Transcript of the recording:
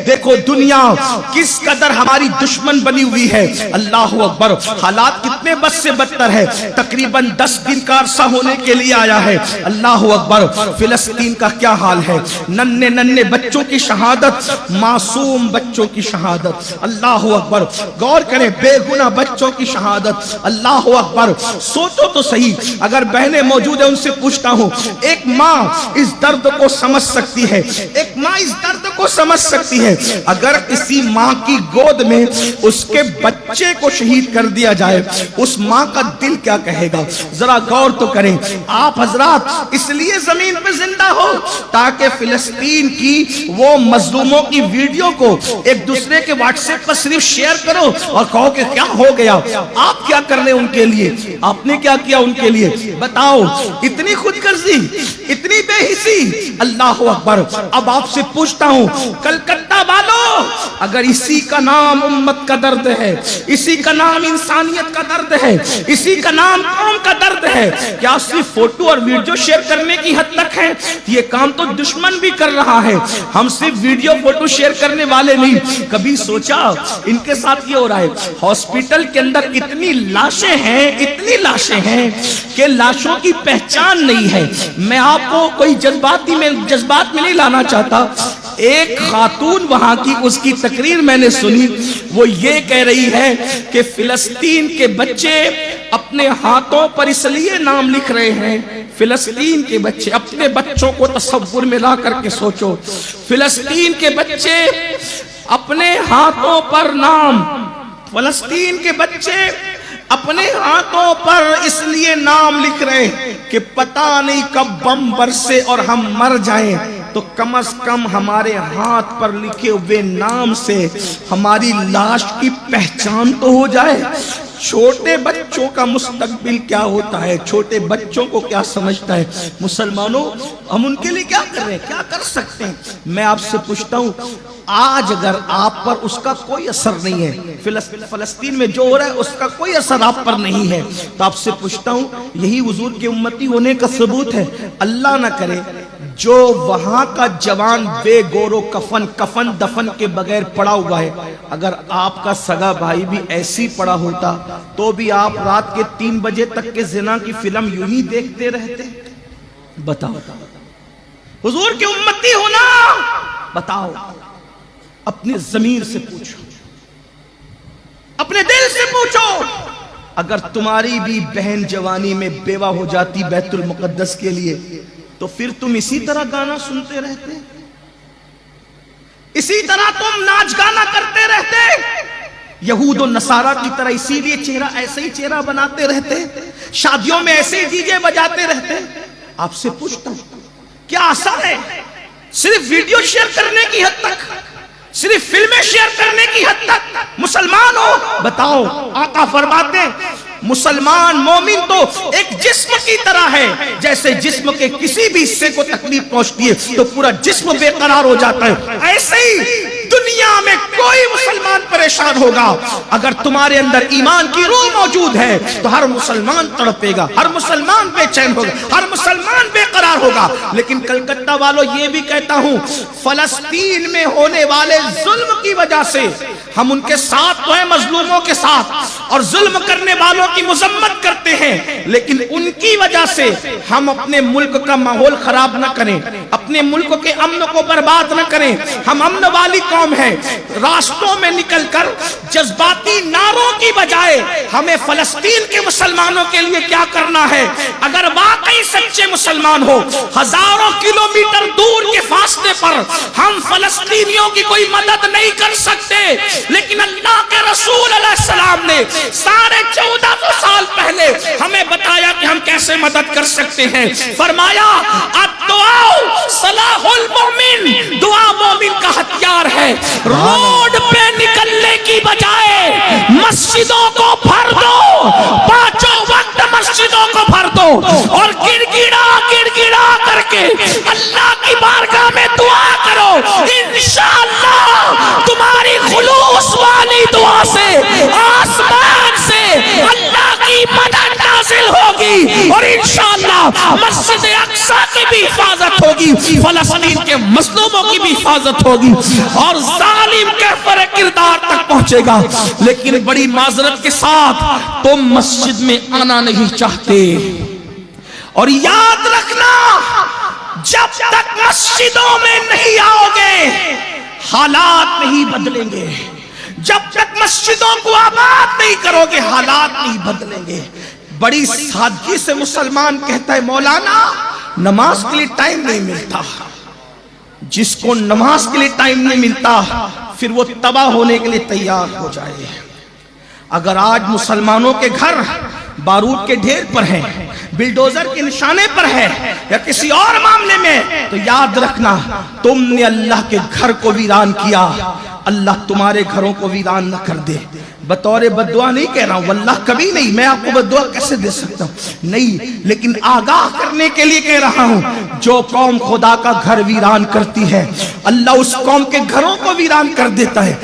دیکھو دنیا کس قدر ہماری دشمن بنی ہوئی ہے. اللہ اکبر. حالات کتنے بد سے بدتر ہے. تقریباً 10 دن کا عرصہ ہونے کے لیے آیا ہے. اللہ اکبر. فلسطین کا کیا حال ہے. ننھے ننھے بچوں کی شہادت, معصوم بچوں کی شہادت. اللہ اکبر. غور کریں, بے گناہ بچوں کی شہادت. اللہ اکبر. سوچو تو صحیح, اگر بہنیں موجود ہیں ان سے پوچھتا ہوں, ایک ماں اس درد کو سمجھ سکتی ہے, ایک ماں اس درد کو سمجھ سکتی ہے. اگر کسی ماں کی گود میں اس کے بچے کو شہید کر دیا جائے, اس ماں کا دل کیا کہے گا. ذرا غور تو کریں. آپ حضرات اس لیے زمین پہ زندہ ہو تاکہ فلسطین کی وہ مظلوموں کی ویڈیو کو ایک دوسرے کے واٹس ایپ پر صرف شیئر کرو اور کہو کہ کیا ہو گیا. آپ کیا کر لیں ان کے لیے, آپ نے کیا کیا ان کے لیے, بتاؤ. اتنی خود غرضی, اتنی بے حسی. اللہ اکبر. اب آپ سے پوچھتا ہوں کلکتہ والوں, اگر اسی کا نام امت کا درد ہے, اسی کا نام انسانیت کا درد ہے, اسی کا نام قوم کا درد ہے, کیا صرف فوٹو اور ویڈیو شیئر کرنے کی حد تک ہے؟ یہ کام تو دشمن بھی کر رہا ہے. ہم صرف ویڈیو فوٹو شیئر کرنے والے نہیں. کبھی سوچا ان کے ساتھ یہ ہو رہا ہے. ہاسپٹل کے اندر اتنی لاشیں ہیں, اتنی لاشیں ہیں کہ لاشوں کی پہچان نہیں ہے. میں آپ کو کوئی جذبات میں نہیں لانا چاہتا. ایک خاتون وہاں کی, اس کی تقریر میں نے سنی, وہ یہ کہہ رہی ہے کہ فلسطین کے بچے اپنے ہاتھوں پر اس لیے نام لکھ رہے ہیں. فلسطین کے بچے, اپنے بچوں کو تصور میں لا کر کے سوچو, فلسطین کے بچے اپنے ہاتھوں پر نام, فلسطین کے بچے اپنے ہاتھوں پر اس لیے نام لکھ رہے ہیں کہ پتہ نہیں کب بم برسے اور ہم مر جائیں تو کم از کم ہمارے ہاتھ پر لکھے ہوئے نام سے ہماری لاش کی پہچان تو ہو جائے. چھوٹے بچوں کا مستقبل کیا ہوتا ہے, چھوٹے بچوں کو کیا سمجھتا ہے. مسلمانوں, ہم ان کے لیے کیا کر رہے ہیں, کیا کر سکتے ہیں. میں آپ سے پوچھتا ہوں, آج اگر آپ پر اس کا کوئی اثر نہیں ہے, فلسطین میں جو ہو رہا ہے اس کا کوئی اثر آپ پر نہیں ہے, تو آپ سے پوچھتا ہوں, یہی حضور کے امتی ہونے کا ثبوت ہے. اللہ نہ کرے جو وہاں کا جوان بے گورو کفن دفن کے بغیر پڑا ہوا ہے, اگر آپ کا سگا بھائی بھی ایسی پڑا ہوتا تو بھی آپ رات کے 3 بجے تک کے زنا کی فلم یوں ہی دیکھتے رہتے. بتاؤ, حضور کے امتی ہونا, بتاؤ. اپنے ضمیر سے پوچھو, اپنے دل سے پوچھو. اگر تمہاری بھی بہن جوانی میں بیوہ ہو جاتی بیت المقدس کے لیے تو پھر تم اسی طرح گانا سنتے رہتے, اسی طرح تم ناچ گانا کرتے رہتے, یہود و نصارہ کی طرح اسی لیے چہرہ ایسے ہی چہرہ بناتے رہتے, شادیوں میں ایسے ہی ڈی جے بجاتے رہتے. آپ سے پوچھتا ہوں کیا اثر ہے صرف ویڈیو شیئر کرنے کی حد تک, صرف فلمیں شیئر کرنے کی حد تک؟ مسلمان ہو, بتاؤ. آقا فرماتے ہیں مسلمان مومن تو ایک جسم کی طرح ہے, جیسے جسم کے کسی بھی حصے کو تکلیف پہنچتی ہے تو پورا جسم بے قرار ہو جاتا ہے, ایسے ہی دنیا میں کوئی مسلمان پریشان ہوگا, اگر تمہارے اندر ایمان کی روح موجود ہے تو ہر مسلمان تڑپے گا, ہر مسلمان بے چین ہوگا, ہر مسلمان بے قرار ہوگا. لیکن کلکتہ والوں, یہ بھی کہتا ہوں, فلسطین میں ہونے والے ظلم کی وجہ سے ہم ان کے ساتھ تو ہیں, مظلوموں کے ساتھ, اور ظلم کرنے والوں کی مذمت کرتے ہیں, لیکن ان کی وجہ سے ہم اپنے ملک کا ماحول خراب نہ کریں, اپنے ملک کے امن کو برباد نہ کریں. ہم امن والی قوم ہیں. راستوں میں نکل کر جذباتی نعروں کی بجائے ہمیں فلسطین کے مسلمانوں کے لیے کیا کرنا ہے. اگر واقعی سچے مسلمان ہو, ہزاروں کلومیٹر دور کے فاصلے پر ہم فلسطینیوں کی کوئی مدد نہیں کر سکتے, لیکن اللہ کے رسول علیہ السلام نے 1450 سال پہلے ہمیں بتایا کہ ہم کیسے مدد کر سکتے ہیں. فرمایا الدعاء سلاح المؤمن, دعا مومن کا ہتھیار ہے. روڈ پہ نکلنے کی بجائے مسجدوں کو بھر دو, 5 وقت مسجدوں کو بھر دو, اور گڑگڑا کر کے اللہ کی بارگاہ میں دعا کرو. انشاءاللہ تمہاری خلوص والی دعا سے آسمان سے اللہ کی مدد نازل ہوگی, اور انشاءاللہ مسجد اقصی کی بھی حفاظت ہوگی, فلسطین کے مظلوموں کی بھی حفاظت ہوگی, اور عالم کیفر کردار تک پہنچے گا، لیکن بڑی معذرت کے ساتھ تم مسجد میں آنا نہیں چاہتے۔ اور یاد رکھنا، جب تک مسجدوں میں نہیں آؤ گے حالات نہیں بدلیں گے، جب تک مسجدوں کو آباد نہیں کرو گے حالات نہیں بدلیں گے۔ بڑی سادگی سے مسلمان کہتا ہے مولانا نماز کے لیے ٹائم نہیں ملتا۔ جس کو نماز کے لیے ٹائم نہیں ملتا پھر وہ تباہ ہونے کے لیے تیار ہو جائے۔ اگر آج مسلمانوں کے گھر بارود کے ڈھیر پر ہیں، بلڈوزر کے نشانے پر ہے یا کسی اور معاملے میں، تو یاد رکھنا تم نے اللہ کے گھر کو ویران کیا، اللہ تمہارے گھروں کو ویران نہ کر دے۔ بطور بددعا نہیں کہہ رہا ہوں، واللہ کبھی نہیں، میں آپ کو بددعا کیسے دے سکتا ہوں، نہیں، لیکن آگاہ کرنے کے لیے کہہ رہا ہوں۔ جو قوم خدا کا گھر ویران کرتی ہے اللہ اس قوم کے گھروں کو ویران کر دیتا ہے۔